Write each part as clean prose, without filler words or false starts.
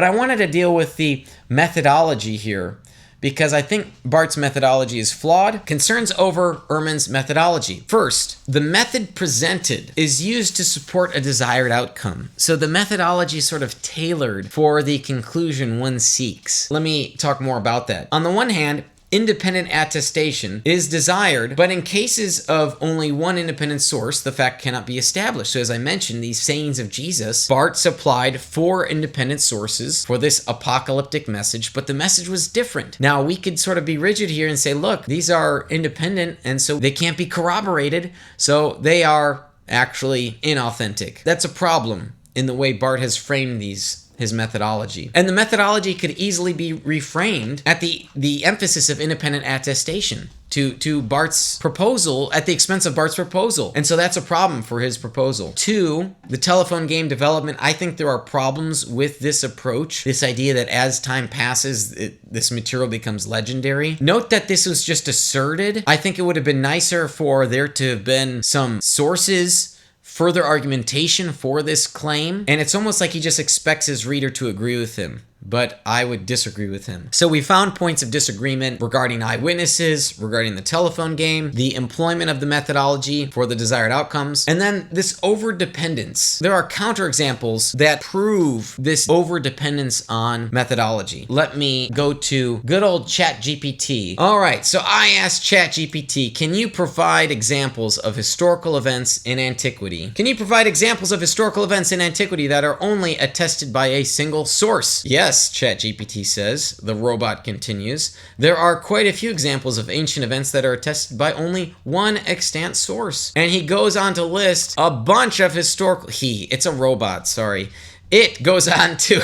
But I wanted to deal with the methodology here, because I think Bart's methodology is flawed. Concerns over Ehrman's methodology. First, the method presented is used to support a desired outcome. So the methodology is sort of tailored for the conclusion one seeks. Let me talk more about that. On the one hand, independent attestation is desired, but in cases of only one independent source, the fact cannot be established. So as I mentioned, these sayings of Jesus, Bart supplied 4 independent sources for this apocalyptic message, but the message was different. Now, we could sort of be rigid here and say, look, these are independent, and so they can't be corroborated, so they are actually inauthentic. That's a problem in the way Bart has framed his methodology. And the methodology could easily be reframed at the emphasis of independent attestation to Bart's proposal at the expense of Bart's proposal. And so that's a problem for his proposal. 2, the telephone game development. I think there are problems with this approach, this idea that as time passes, this material becomes legendary. Note that this was just asserted. I think it would have been nicer for there to have been some sources, further argumentation for this claim, and it's almost like he just expects his reader to agree with him. But I would disagree with him. So we found points of disagreement regarding eyewitnesses, regarding the telephone game, the employment of the methodology for the desired outcomes, and then this overdependence. There are counterexamples that prove this overdependence on methodology. Let me go to good old ChatGPT. All right, so I asked ChatGPT, can you provide examples of historical events in antiquity? Can you provide examples of historical events in antiquity that are only attested by a single source? Yes, ChatGPT says. The robot continues. There are quite a few examples of ancient events that are attested by only one extant source. And he goes on to list a bunch of historical... It's a robot, sorry. It goes on to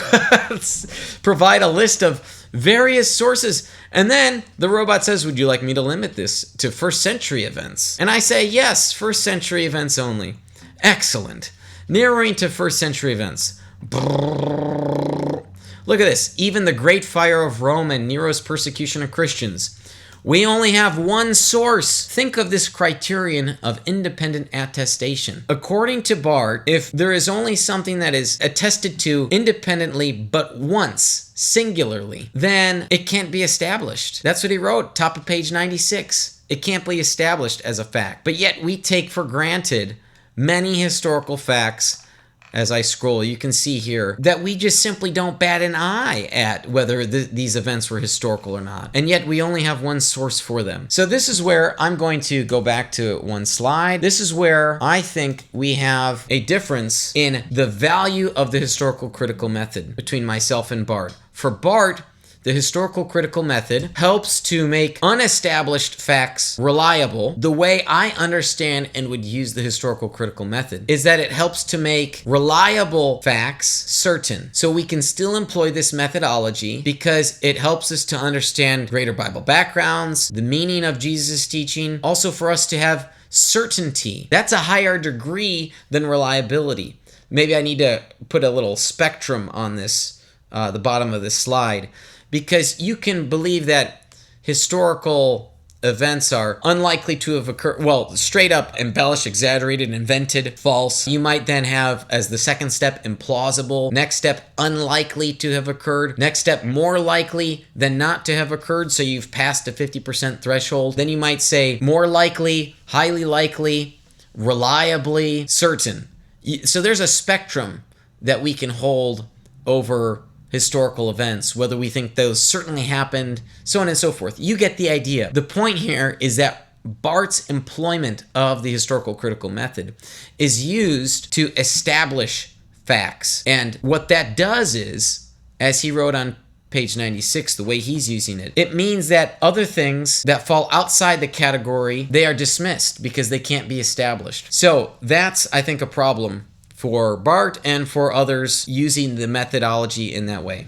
provide a list of various sources. And then the robot says, would you like me to limit this to first century events? And I say, yes, first century events only. Excellent. Narrowing to first century events. Look at this. Even the Great Fire of Rome and Nero's persecution of Christians. We only have one source. Think of this criterion of independent attestation. According to Bart, if there is only something that is attested to independently but once, singularly, then it can't be established. That's what he wrote, top of page 96. It can't be established as a fact. But yet we take for granted many historical facts. As I scroll, you can see here that we just simply don't bat an eye at whether these events were historical or not. And yet we only have one source for them. So this is where I'm going to go back to one slide. This is where I think we have a difference in the value of the historical critical method between myself and Bart. For Bart, the historical critical method helps to make unestablished facts reliable. The way I understand and would use the historical critical method is that it helps to make reliable facts certain. So we can still employ this methodology because it helps us to understand greater Bible backgrounds, the meaning of Jesus' teaching, also for us to have certainty. That's a higher degree than reliability. Maybe I need to put a little spectrum on this, the bottom of this slide. Because you can believe that historical events are unlikely to have occurred, well, straight up embellished, exaggerated, invented, false. You might then have, as the second step, implausible. Next step, unlikely to have occurred. Next step, more likely than not to have occurred, so you've passed a 50% threshold. Then you might say more likely, highly likely, reliably certain. So there's a spectrum that we can hold over historical events, whether we think those certainly happened, so on and so forth. You get the idea. The point here is that Bart's employment of the historical critical method is used to establish facts. And what that does is, as he wrote on page 96, the way he's using it, it means that other things that fall outside the category, they are dismissed because they can't be established. So that's, I think, a problem for Bart and for others using the methodology in that way.